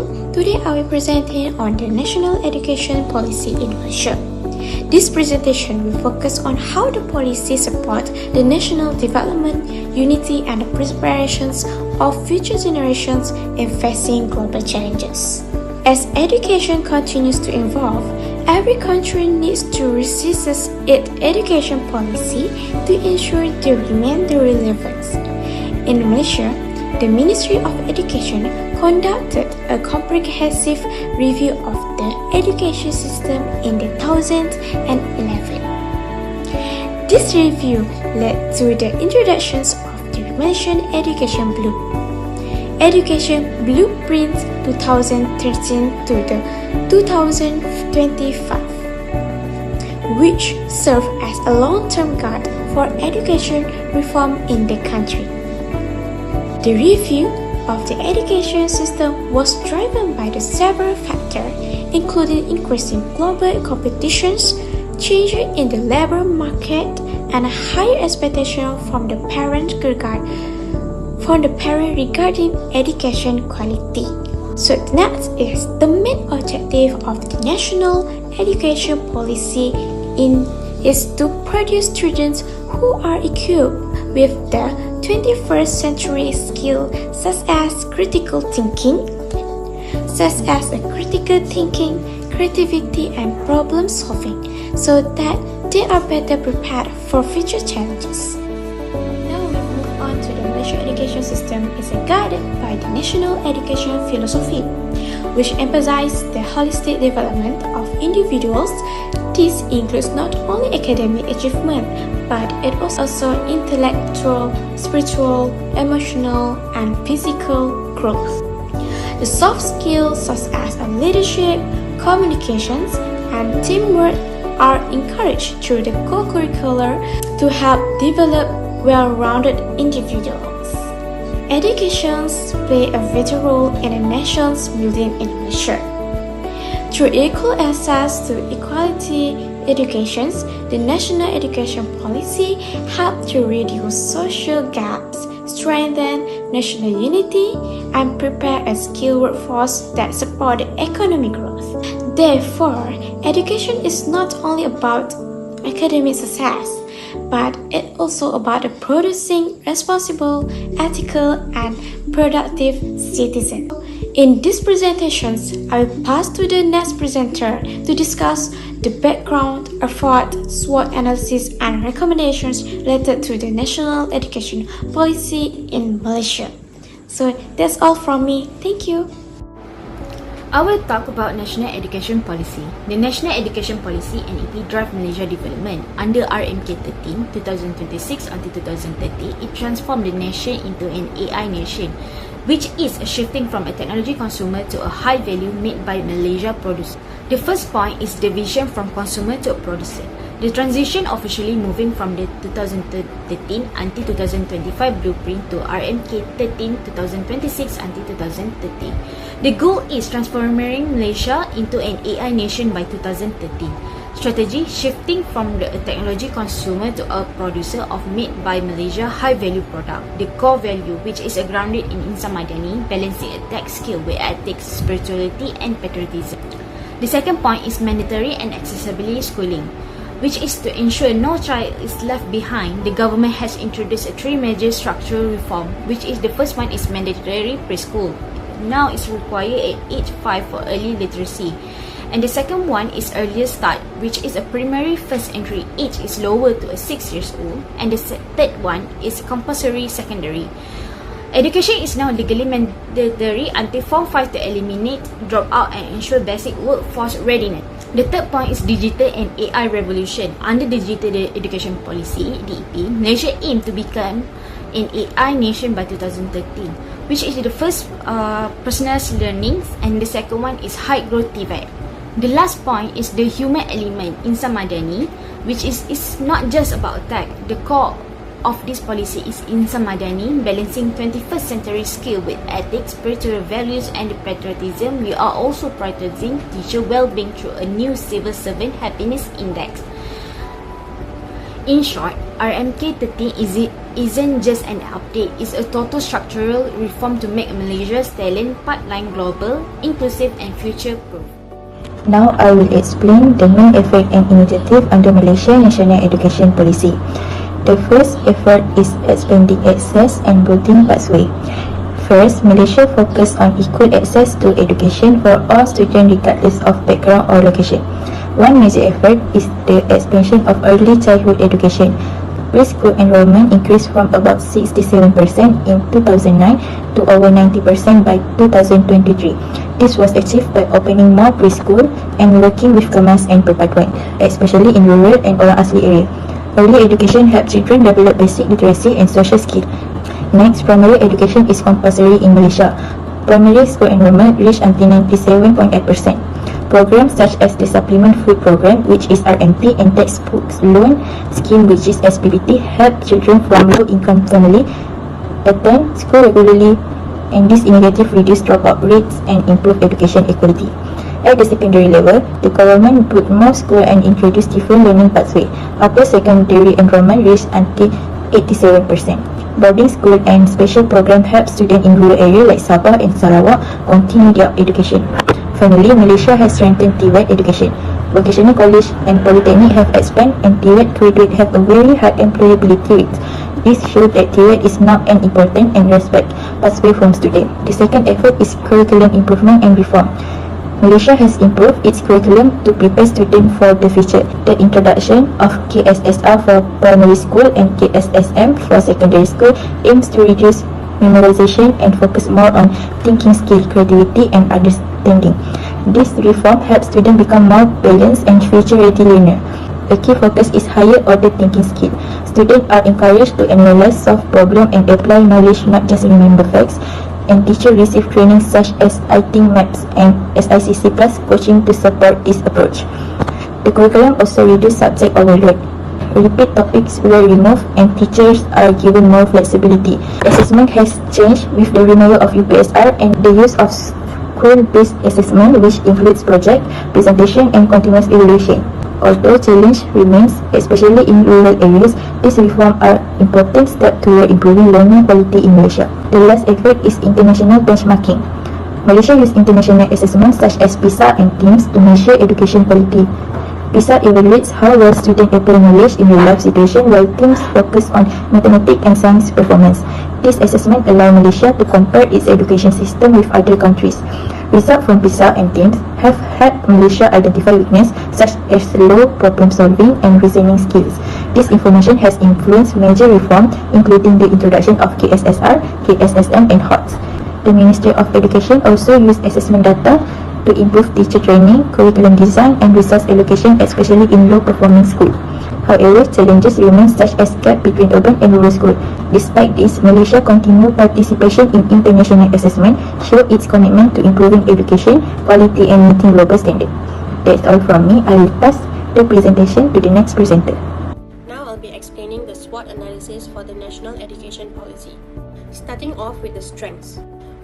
Assalamualaikum. Today I will presenting on the National Education Policy in Malaysia. This presentation will focus on how the policy support the national development, unity and the preparations of future generations in facing global challenges. As education continues to evolve, every country needs to reassess its education policy to ensure they remain relevant. In Malaysia, the Ministry of Education conducted a comprehensive review of the education system in 2011. This review led to the introductions of the Malaysian Education Blueprint 2013 to the 2025, which served as a long-term guide for education reform in the country. The review of the education system was driven by the several factors, including increasing global competitions, changes in the labor market, and a higher expectation from the parent regarding education quality. So that is the main objective of the national education policy is to produce students who are equipped with the 21st century skills such as critical thinking, creativity and problem solving, so that they are better prepared for future challenges. Now we move on to the Malaysian education system is guided by the national education philosophy, which emphasizes the holistic development of individuals. This includes not only academic achievement, but it also intellectual, spiritual, emotional, and physical growth. The soft skills such as leadership, communications, and teamwork are encouraged through the co-curricular to help develop well-rounded individuals. Educations play a vital role in a nation's building in Malaysia. Through equal access to equality educations, the national education policy helps to reduce social gaps, strengthen national unity, and prepare a skilled workforce that support the economic growth. Therefore, education is not only about academic success, but it's also about producing responsible, ethical, and productive citizens. In these presentations, I will pass to the next presenter to discuss the background, effort, SWOT analysis, and recommendations related to the national education policy in Malaysia. So that's all from me. Thank you. I will talk about National Education Policy. The National Education Policy NEP drive Malaysia development. Under RMK 13, 2026 until 2030, it transformed the nation into an AI nation, which is a shifting from a technology consumer to a high value made by Malaysia producer. The first point is the vision from consumer to a producer. The transition officially moving from the 2013 until 2025 blueprint to RMK 13 2026 until 2030. The goal is transforming Malaysia into an AI nation by 2013. Strategy shifting from the technology consumer to a producer of made by Malaysia high value product. The core value, which is grounded in Insan Madani, balancing a tech skill with ethics, spirituality and patriotism. The second point is mandatory and accessibility schooling, which is to ensure no child is left behind. The government has introduced a 3 major structural reform, which is the first one is mandatory preschool. Now it's required at age 5 for early literacy. And the second one is earlier start, which is a primary first entry age is lower to 6 years old. And the third one is compulsory secondary. Education is now legally mandatory until Form 5 to eliminate dropout and ensure basic workforce readiness. The third point is digital and AI revolution. Under the Digital Education Policy, DEP, Malaysia aims to become an AI nation by 2013, which is the first personalized learning, and the second one is high growth TVET. The last point is the human element, Insan Madani, which is not just about tech. The core of this policy is Insan Madani, balancing 21st century skill with ethics, spiritual values and patriotism. We are also prioritizing teacher well-being through a new civil servant happiness index. In short, RMK13 isn't just an update, it's a total structural reform to make Malaysia's talent pipeline global, inclusive and future-proof. Now I will explain the main effort and initiative under Malaysia National Education Policy. The first effort is expanding access and building pathway. First, Malaysia focus on equal access to education for all students regardless of background or location. One major effort is the expansion of early childhood education. Preschool enrollment increased from about 67% in 2009 to over 90% by 2023. This was achieved by opening more preschool and working with kemas and perpaduan, especially in rural and orang asli area. Early education helps children develop basic literacy and social skills. Next, primary education is compulsory in Malaysia. Primary school enrollment reached until 97.8%. Programs such as the Supplement Food Program, which is RMP, and Textbooks Loan Scheme, which is SPBT, help children from low-income family attend school regularly, and this initiative reduce dropout rates and improve education equality. At the secondary level, the government built more schools and introduced different learning pathways. Upper secondary enrollment reached until 87%. Boarding school and special program help students in rural areas like Sabah and Sarawak continue their education. Finally, Malaysia has strengthened TVET education. Vocational college and polytechnic have expanded, and TVET graduates have a very high employability rate. This shows that TVET is now an important and respect pathway from students. The second effort is curriculum improvement and reform. Malaysia has improved its curriculum to prepare students for the future. The introduction of KSSR for primary school and KSSM for secondary school aims to reduce memorization and focus more on thinking skill, creativity and understanding. This reform helps students become more balanced and future-ready learner. A key focus is higher order thinking skill. Students are encouraged to analyze, solve problems and apply knowledge, not just remember facts. And teachers receive training such as IT Maps and SICC Plus coaching to support this approach. The curriculum also reduces subject overload. Repeat topics were removed and teachers are given more flexibility. Assessment has changed with the removal of UPSR and the use of school-based assessment, which includes project, presentation and continuous evaluation. Although challenge remains, especially in rural areas, these reforms are important steps toward improving learning quality in Malaysia. The last effort is international benchmarking. Malaysia uses international assessments such as PISA and TIMSS to measure education quality. PISA evaluates how well students apply knowledge in real-life situations, while TIMSS focus on mathematics and science performance. This assessment allows Malaysia to compare its education system with other countries. Results from PISA and TIMSS have helped Malaysia identify weaknesses such as low problem-solving and reasoning skills. This information has influenced major reforms, including the introduction of KSSR, KSSM and HOTS. The Ministry of Education also used assessment data to improve teacher training, curriculum design and resource allocation, especially in low-performing schools. However, challenges remain such as gap between urban and rural schools. Despite this, Malaysia continued participation in international assessment, show its commitment to improving education quality and meeting global standards. That's all from me. I will pass the presentation to the next presenter. Now I'll be explaining the SWOT analysis for the National Education Policy. Starting off with the strengths.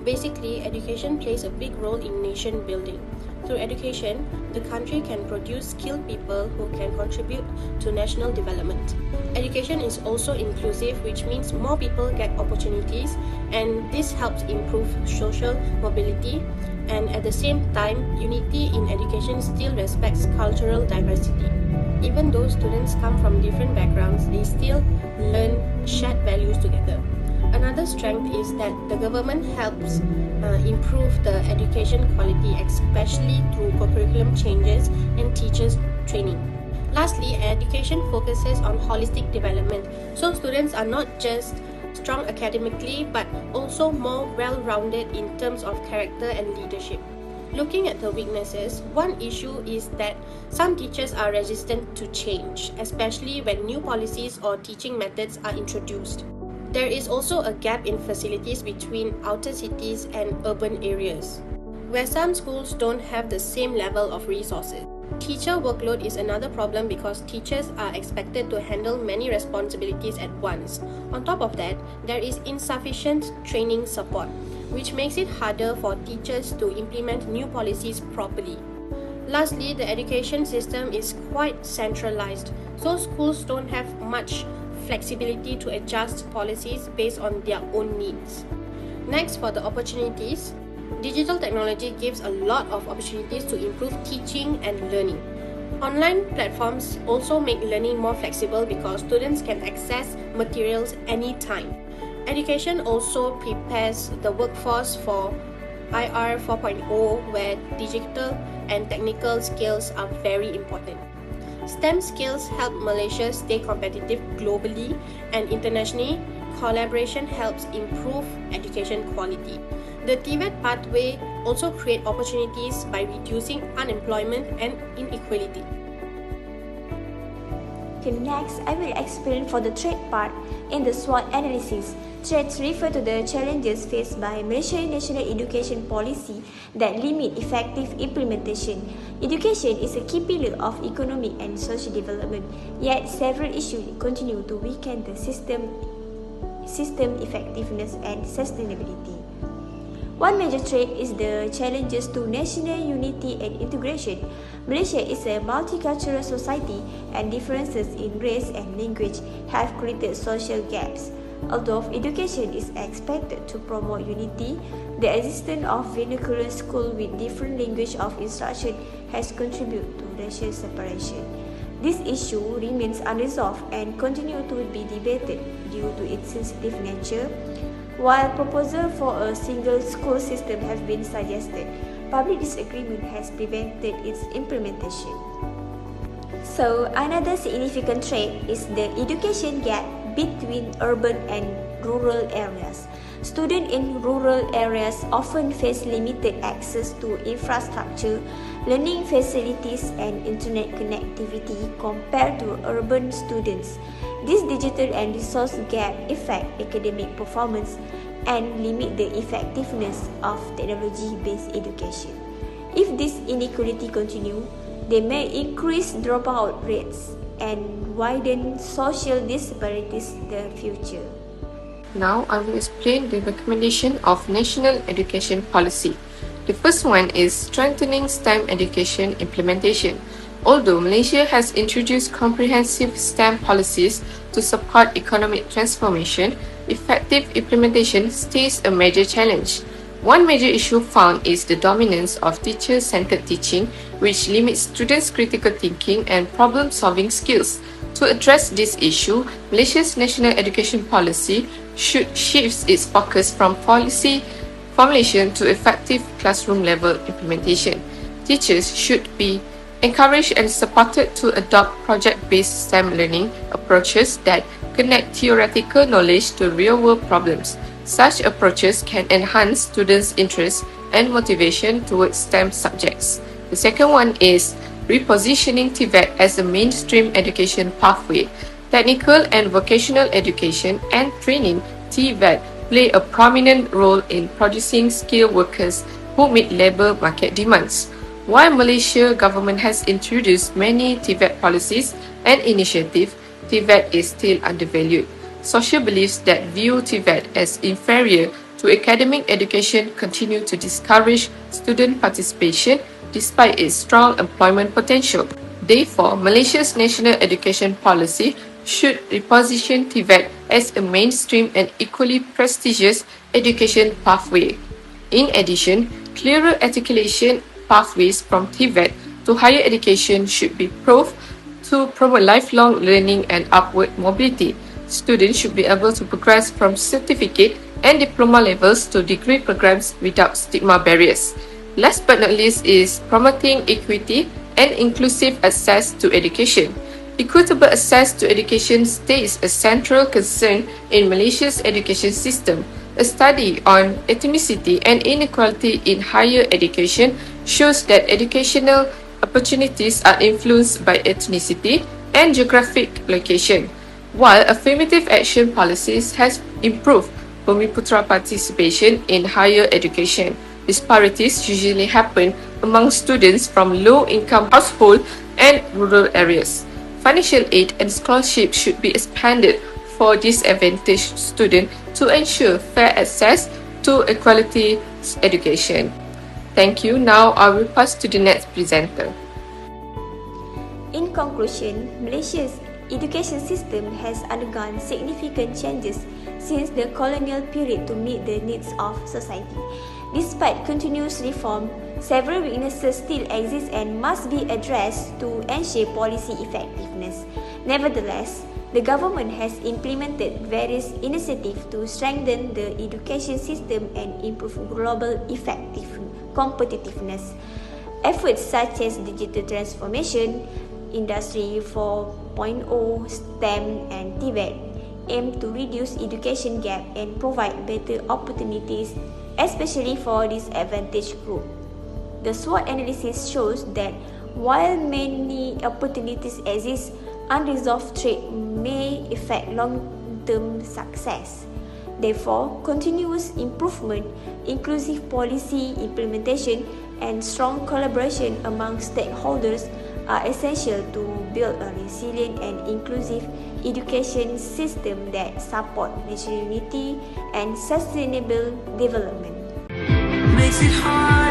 Basically, education plays a big role in nation building. Through education, the country can produce skilled people who can contribute to national development. Education is also inclusive, which means more people get opportunities, and this helps improve social mobility. And at the same time, unity in education still respects cultural diversity. Even though students come from different backgrounds, they still learn shared values together. Another strength is that the government helps improve the education quality, especially through curriculum changes and teachers training. Lastly, education focuses on holistic development, so students are not just strong academically but also more well-rounded in terms of character and leadership. Looking at the weaknesses, one issue is that some teachers are resistant to change, especially when new policies or teaching methods are introduced. There is also a gap in facilities between outer cities and urban areas, where some schools don't have the same level of resources. Teacher workload is another problem because teachers are expected to handle many responsibilities at once. On top of that, there is insufficient training support, which makes it harder for teachers to implement new policies properly. Lastly, the education system is quite centralized, so schools don't have much flexibility to adjust policies based on their own needs. Next, for the opportunities, digital technology gives a lot of opportunities to improve teaching and learning. Online platforms also make learning more flexible because students can access materials anytime. Education also prepares the workforce for IR 4.0, where digital and technical skills are very important. STEM skills help Malaysia stay competitive globally and internationally. Collaboration helps improve education quality. The TVET pathway also creates opportunities by reducing unemployment and inequality. Okay, next, I will explain for the threat part in the SWOT analysis. Threats refer to the challenges faced by Malaysian national education policy that limit effective implementation. Education is a key pillar of economic and social development, yet several issues continue to weaken the system effectiveness and sustainability. One major threat is the challenges to national unity and integration. Malaysia is a multicultural society, and differences in race and language have created social gaps. Although education is expected to promote unity, the existence of vernacular schools with different language of instruction has contributed to racial separation. This issue remains unresolved and continues to be debated due to its sensitive nature. While proposals for a single school system have been suggested, public disagreement has prevented its implementation. So, another significant threat is the education gap between urban and rural areas. Students in rural areas often face limited access to infrastructure, learning facilities, and internet connectivity compared to urban students. This digital and resource gap affect academic performance and limit the effectiveness of technology-based education. If this inequality continues, they may increase dropout rates and widen social disparities in the future. Now I will explain the recommendation of National Education Policy. The first one is strengthening STEM education implementation. Although Malaysia has introduced comprehensive STEM policies to support economic transformation, effective implementation stays a major challenge. One major issue found is the dominance of teacher-centered teaching, which limits students' critical thinking and problem-solving skills. To address this issue, Malaysia's national education policy should shift its focus from policy formulation to effective classroom-level implementation. Teachers should be encouraged and supported to adopt project-based STEM learning approaches that connect theoretical knowledge to real-world problems. Such approaches can enhance students' interest and motivation towards STEM subjects. The second one is repositioning TVET as a mainstream education pathway. Technical and vocational education and training TVET play a prominent role in producing skilled workers who meet labour market demands. While Malaysia government has introduced many TVET policies and initiatives, TVET is still undervalued. Social beliefs that view TVET as inferior to academic education continue to discourage student participation despite its strong employment potential. Therefore, Malaysia's national education policy should reposition TVET as a mainstream and equally prestigious education pathway. In addition, clearer articulation pathways from TVET to higher education should be proved to promote lifelong learning and upward mobility. Students should be able to progress from certificate and diploma levels to degree programs without stigma barriers. Last but not least is promoting equity and inclusive access to education. Equitable access to education stays a central concern in Malaysia's education system. A study on ethnicity and inequality in higher education shows that educational opportunities are influenced by ethnicity and geographic location. While affirmative action policies has improved Bumiputra participation in higher education, disparities usually happen among students from low-income households and rural areas. Financial aid and scholarship should be expanded for disadvantaged students to ensure fair access to equality education. Thank you. Now I will pass to the next presenter. In conclusion, Malaysia's education system has undergone significant changes since the colonial period to meet the needs of society. Despite continuous reform, several weaknesses still exist and must be addressed to ensure policy effectiveness. Nevertheless, the government has implemented various initiatives to strengthen the education system and improve global competitiveness. Efforts such as digital transformation, Industry 4.0, STEM, and TVET aim to reduce education gap and provide better opportunities, especially for disadvantaged groups. The SWOT analysis shows that while many opportunities exist, unresolved threats may affect long-term success. Therefore, continuous improvement, inclusive policy implementation, and strong collaboration among stakeholders are essential to build a resilient and inclusive education system that supports national unity and sustainable development. Makes it hard.